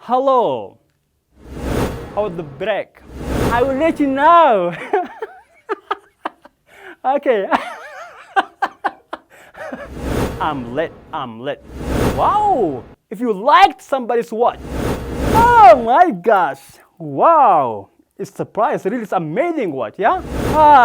Hello. How was the break? I will let you know. Okay. I'm lit. Wow. If you liked somebody's watch. Oh my gosh. Wow. It's surprise. Really, it's amazing watch, yeah?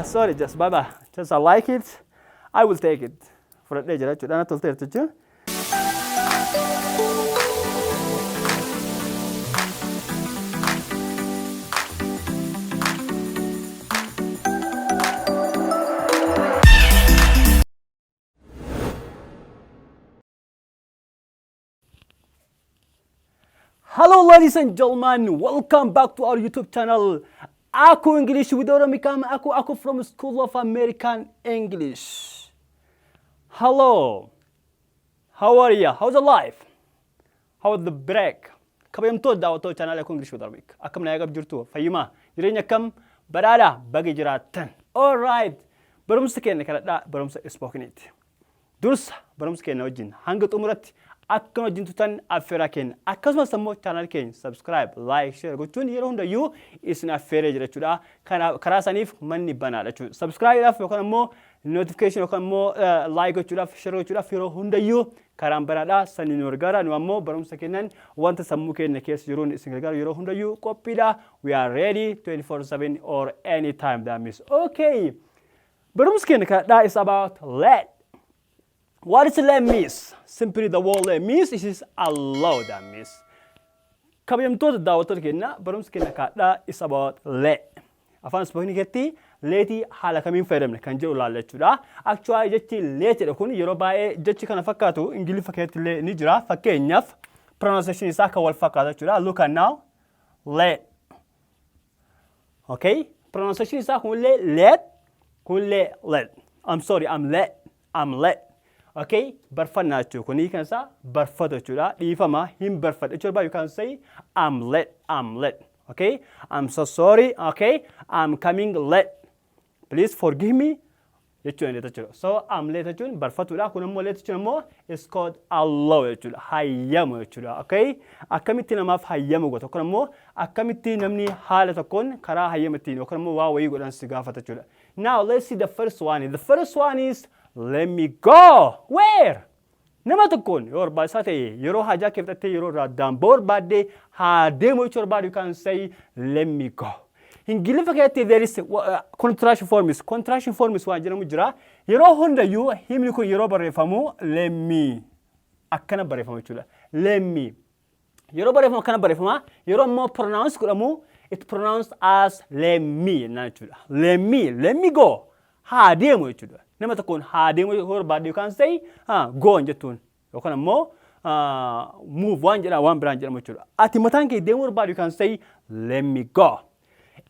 Sorry, just bye-bye. Just I like it. I will take it. For the day, right? Hello ladies and gentlemen, welcome back to our YouTube channel. Aku English with Oromikam, Aku from School of American English. Hello. How are you? How's the life? How's the break? Kabayam to daw to channel Aku English with Oromik. Akam na yagab jirtu. Fayuma. Jirenya kam barada bagi jiratan. All right. Barum seken kada barum spoken it. Dus barum seken wajin. Hangat umurat akka wajin tutan afera ken. Akkasuma sammo channel ken subscribe, like, share gochun yero hunda you is na afera jirachuda. Kana karasanif manni bana dachu. Subscribe af yokana mo notification yokana mo like gochuda, share gochuda yero hunda you karam barada sani norgara no ammo barum sekenan wanta sammu ken kes yero singalgar yero hunda you copida. We are ready 24/7 or anytime that means. Okay. Barum seken that is about let. What does let means? Simply the word let means is allow that means. Kabayam to the daughter kena barum skena kada is about let. Afan spoken keti leti hala kamin fedem kan je ulala chuda. Actually jetti let da kun yoruba e jetti kana fakatu ingili fakati le ni jira fakenyaf pronunciation is aka wal fakata chuda. Look at now let. Okay? Pronunciation is aka let let. I'm sorry, I'm let. Okay, barfana chukuni can say barfata chura. If I'm him barfat chura, you can say I'm late. Okay, I'm so sorry. Okay, I'm coming late. Please forgive me. So I'm late. Barfatula kunamo late chunamo is called allow chura. Hayam chura. Okay, a committee of hayam got okonamo. A committee namni halatokon kara hayamatin okonamo wa we go and sigafata chura. Now let's see the first one. The first one is let me go. Where? Namatukun. Your basate. Yoro haja keftate yoro radam. Bor bade ha demo your bad. You can say let me go. In Gilifakati there is contraction form is one general. Yoro honda you him you yoro barefamu let me. Akana barefamu chula. Let me. Yoro barefamu kana barefama. Yoro more pronounced kuramu. It's pronounced as let me. Naturally. Let me go. Ha demo chula. Namatakun hading or bad you can say go on jetun. You can more move one branch mature. At Matanki demur bad you can say let me go.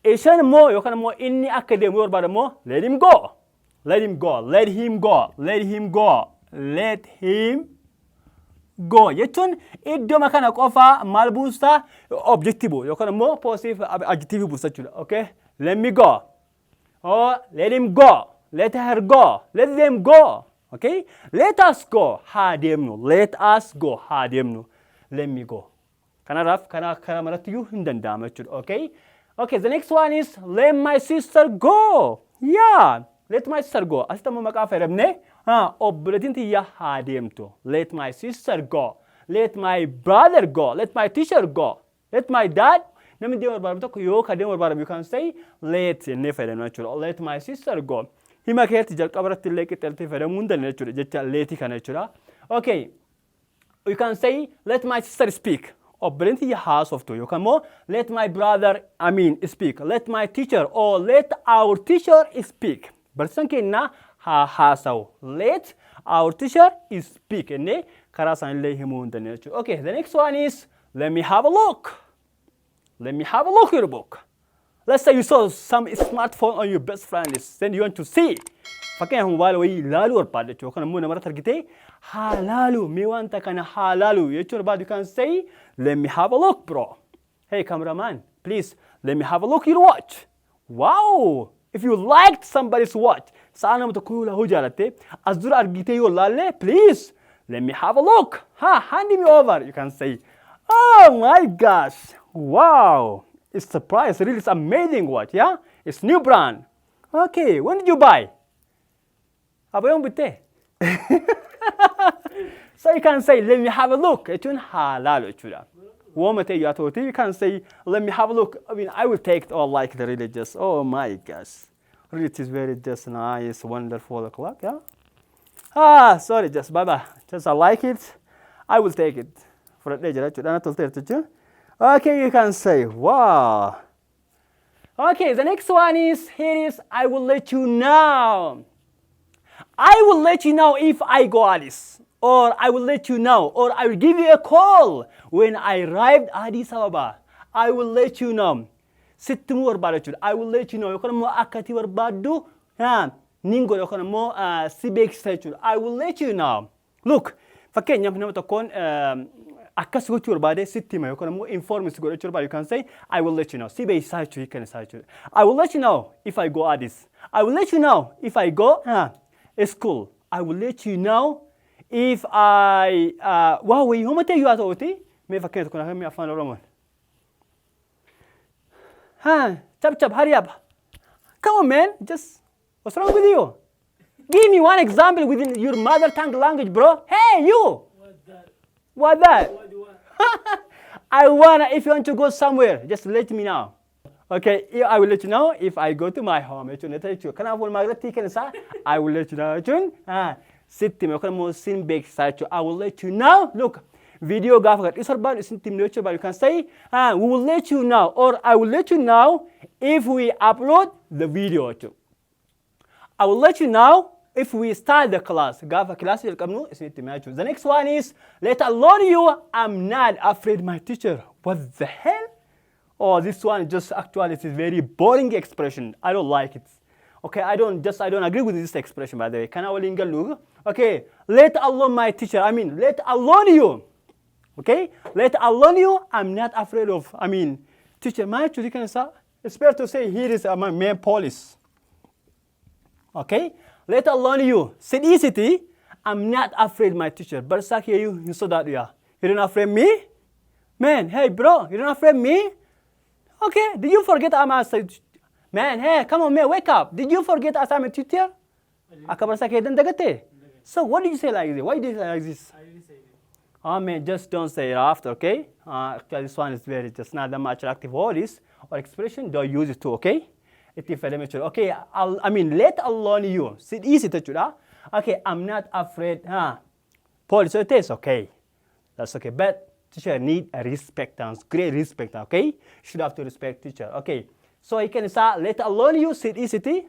Asian more you can more in the academy or bad more let him go. Let him go. Yetun it do makana offer malbusta objective. You can more positive adjective busta. Okay? Let me go. Or let him go. Let her go. Let them go. Okay? Let us go. Let us go. Let me go. Kana maratu you hindan damage. Okay? Okay, the next one is let my sister go. Yeah. Let my sister go. Asta mo makaferemne. Obletinti ya hademto. Let my sister go. Let my brother go. Let my teacher go. Let my dad. You can say let let my sister go. Hima kehti jal kabarat leke telte fere munda nature jetta leti kanatura. Okay. You can say let my sister speak. Or brinti ya house of two. You can more let my brother speak. Let my teacher or let our teacher speak. Bersanke na ha hasau. Let our teacher speak. Ne karasan le himunda nature. Okay, the next one is let me have a look. Let me have a look at your book. Let's say you saw some smartphone on your best friend list, then you want to see. Fakaya mobile way lalu or pad to kana muna mara targete halalu me wanta kana halalu yechur bad you can say let me have a look bro. Hey cameraman, please let me have a look at your watch. Wow, if you liked somebody's watch sana mutakula hujalate azura argite yo lalle please let me have a look. Hand me over you can say. Oh my gosh. Wow. It's surprise. Really, it's amazing what, yeah? It's new brand. Okay, when did you buy? Abayong bitte. So you can say, let me have a look. Etun halal etula. Womate you atoti. You can say, let me have a look. I mean, I will take it all like the religious. Oh my gosh. Really, it is very just nice, wonderful o'clock, yeah? Ah, sorry, just bye-bye. Just I like it. I will take it. For a day, okay, you can say, wow. Okay, the next one is, here is, I will let you know. I will let you know if I go Addis. Or I will let you know. Or I will give you a call when I arrived Addis Ababa. I will let you know. Sittimu barbaadu. I will let you know. Yookaan immoo akkati barbaaddu ningo yookaan immoo si beeksisa jechuudha. I will let you know. Look, fakkeenyaaf nama tokkoon akkas gochuu barbaade sitti hima yookaan immoo informis godhachuu barbaade you can say I will let you know. Si beeksisaa jechuu hiikan isaa jechuudha. I will let you know if I go Addis. I will let you know if I go school. I will let you know if I wow, wayii homate yoo ta'uuti mee fakkeenya tokko naaf afaan Oromoon. Chap, hurry up. Come on, man. Just, what's wrong with you? Give me one example within your mother tongue language, bro. Hey, you. What that? What do you want? If you want to go somewhere, just let me know. Okay, I will let you know if I go to my home. I will let you know. I will let you know. Look. Video gafa is urban is you can say we will let you know or I will let you know if we upload the video too. I will let you know if we start the class. Gafa class will come is the next one is let alone you I'm not afraid my teacher. What the hell? Oh, this one just actually it is very boring expression. I don't like it. Okay, I don't agree with this expression by the way. Can I look? Okay, let alone my teacher. I mean let alone you. Okay, let alone you, I'm not afraid of, teacher, my children, it's better to say here is my main police. Okay, let alone you, simplicity, I'm not afraid my teacher, but here you so that you don't afraid me? Man, hey bro, you don't afraid me? Okay, did you forget I'm a man, hey, come on man, wake up. Did you forget I'm a teacher? So what did you say like this? Why did you say like this? I didn't say it. Oh man, just don't say it after, okay? Actually, this one is very just not that much active words or expression. Don't use it too, okay? It is very mature. Okay, let alone you. It's easy to do that. Okay, I'm not afraid. Paul, so it is okay. That's okay. But teacher need a respect, great respect, okay? Should have to respect teacher, okay? So you can say, let alone you, sit easy.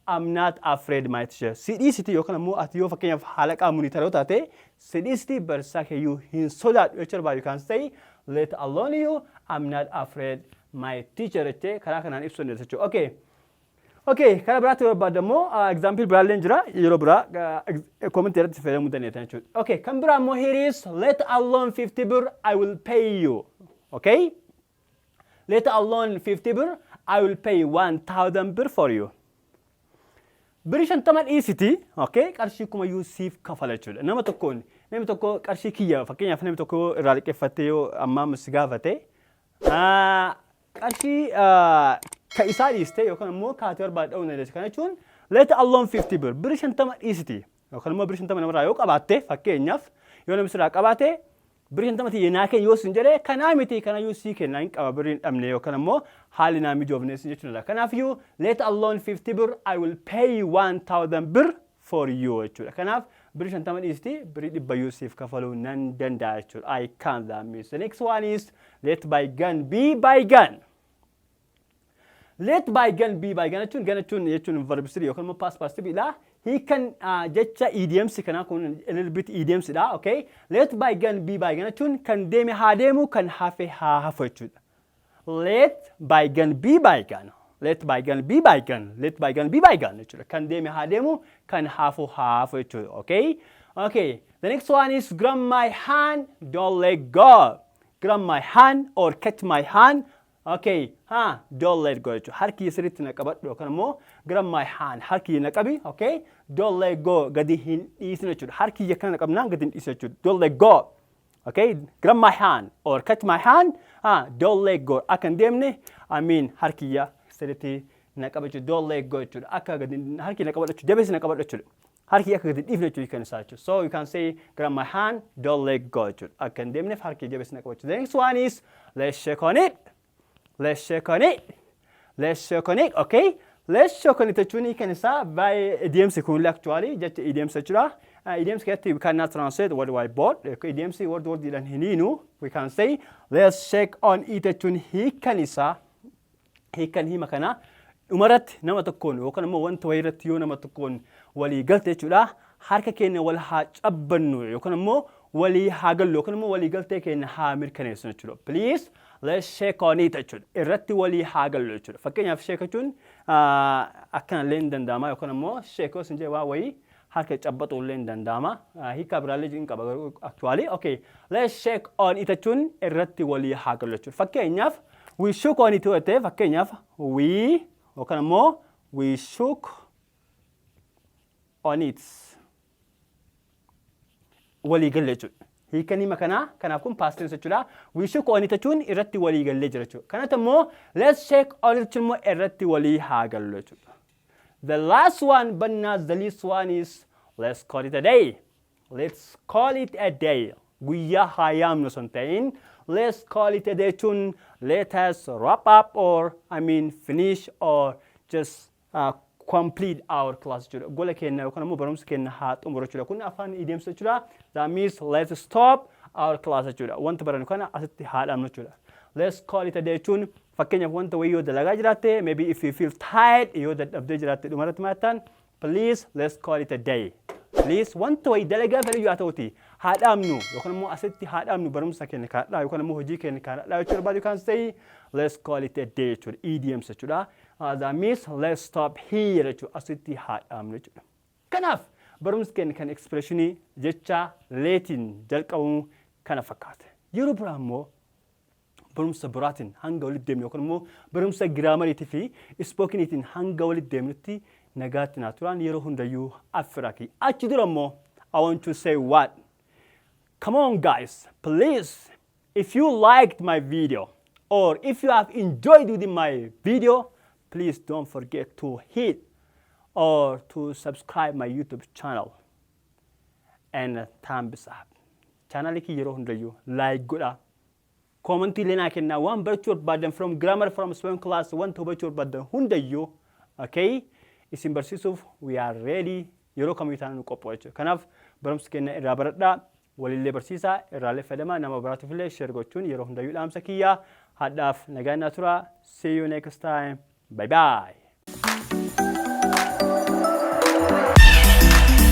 I'm not afraid my teacher. Sit easy, you can move at your fucking halak amunitarotate. Sit easy, but say you so that you can say, let alone you, I'm not afraid my teacher. Okay. Okay, kara berarti badamo example beralendra Eurobra commentator fere mudaneta. Okay, kambra mo here is let alone 50 bir I will pay you. Okay? Let alone 50 bir I will pay 1,000 bir for you. Birishan taman ECT, okay? Karshi kuma Yusuf kafalachul. Nama tokko karshi kiya fakkeenyaaf nama tokko irraa liqeeffatee yoo amma musgaafate karshi ka isaa dhiiste yookaan immoo kaatee barbaada'uu na jecha kana jechuun let alone 50 bir birishan taman ECT yookaan immoo birishan taman namarraa yoo qabaatte fakkeenyaaf yoo namni sirraa qabaate birishan tamati yenaa kee yoo sin jedhee kanaa miti kana yoo sii kennaa hin qaba biriin dhabne yookaan immoo haali naa mijoofnes jechuudha. Kanaaf iyyuu let alone 50 bir I will pay 1,000 bir for you jechuudha. Kanaaf birishan taman dhiisti birii dhibba yoo siif kafaluu nan danda'a jechuudha. I can't that means. The next one is let bygone be bygone. Let bygone be bygone jechuun verb 3 yookaan immoo past participle dha. He can jecha idioms kana kun a little bit idioms da, okay? Let bygone be bygone jechuun kan deeme haa deemu kan hafe haa hafu jechuudha. Let bygone be bygone. Let bygone be bygone. Let bygone be bygone jechuudha. Kan deeme haa deemu kan hafu haa hafu jechuudha, okay? Okay, the next one is grab my hand, don't let go. Grab my hand or catch my hand. Okay, don't let go. Harki yisiritti na qabadhu yookaan immoo grab my hand. Harki na qabi, okay? Don't let go. Gadi hin dhiisne jechuudha. Harki yakana na qabnaan gadi hin dhiisne jechuudha. Don't let go. Okay, grab my hand or catch my hand. Don't let go. Akan deemne, I mean, harkiyya sirriitti na qabachuu don't let go jechuudha. Akka harki na qabadhu jabeessi na qabadhu jechuudha. Harki akka gadi dhiifne jechuudha kan isaa jechuudha. So you can say grab my hand, don't let go jechuudha. Akan deemneef harki jabeessi na qabachuu. The next one is let's shake on it. Let's shake on it. Let's shake on it. Okay. Let's shake on it jechuun kan isaa by idioms kun actually jecha idioms jechuudha. Idioms we cannot translate word by word. Idioms word dilan hininu. We can say let's shake on it jechuun hiikan isaa hiikan hima kana umaratti nama tokkoon yookaan immoo wanta wayirratti yoo nama tokkoon walii galte jechuudha. Harka keenya wal haa cabbannu yookaan immoo walii haa gallu yookaan immoo walii galtee keenya haa mirkaneessinu jechuudha. Please let's shake on it jechuudha. Irratti walii haa gallu jechuudha. Fakkeenyaaf shake jechuun akkana illee hin danda'ama yookaan immoo shake yoo sin jedhe waa wayii harka cabbaxuu illee hin danda'ama. Hiika biraallee hin qaba actually. Okay, let's shake on it jechuun irratti walii haa gallu jechuudha. Fakkeenyaaf we shook on it yoo ta'e fakkeenyaaf we yookaan immoo we shook on it walii galle jechuudha. Hiikan hima kanaa kanaaf kun past tense jechuudha. We shook on it jechuun irratti walii gallee jira jechuudha. Kanatti immoo let's shake on it jechuun immoo irratti walii haa gallu jechuudha. The last one but not the least one is let's call it a day. Let's call it a day. Guyyaa haa yaamnu osoo hin ta'in let's call it a day jechuun let us wrap up or I mean finish or just complete our class jechuudha. Gola keenya yookaan immoo barumsa keenya haa xumuru jechuudha. Kun afaan idioms jechuudha. That means let's stop our class jechuudha. Wanta barannu kana asitti haa dhaabnu jechuudha. Let's call it a day jechuun fakkeenyaaf wanta wayii yoo dalagaa jiraatte maybe if you feel tired yoo dadhabdee jiraatte dhumarratti maattan please let's call it a day. Please wanta wayii dalagaa fedhe yoo ta'uti haa dhaabnu yookaan immoo asitti haa dhaabnu barumsa keenya kaadhaa yookaan immoo hojii keenya kaadhaa jechuudha. But you can say let's call it a day jechuudha. Idioms jechuudha. That means let's stop here jechuudha. Asitti haa dhaabnu jechuudha. Kanaaf barumsa keenya kan expressionii jecha leetiin jalqabamu kana fakkaata. Yeroo biraa immoo barumsa biraatiin hanga walitti deemnu yookaan immoo barumsa giraamariitii fi spookeniitiin hanga walitti deemnutti nagaatti naa turaan yeroo hundayyuu affiraaki. Achi dura immoo I want to say what? Come on guys, please, if you liked my video or if you have enjoyed with my video, please don't forget to hit or to subscribe my YouTube channel and thumbs up. Channel ki yeroo hundayyuu like godha. Commenti lena kenna waan barachuu barbaadan from grammar from spoken class wanta hubachuu barbaadan hundayyuu okay isin barsiisuuf we are ready yeroo kamiyyuu taanaan qophoo jechuudha. Kanaaf barumsa keenya irraa baradhaa walillee barsiisaa irraallee fayyadamaa nama biraatiif illee share gochuun yeroo hundayyuu dhaamsa kiyyaa hadhaaf nagaa naa tura. See you next time. Bye bye.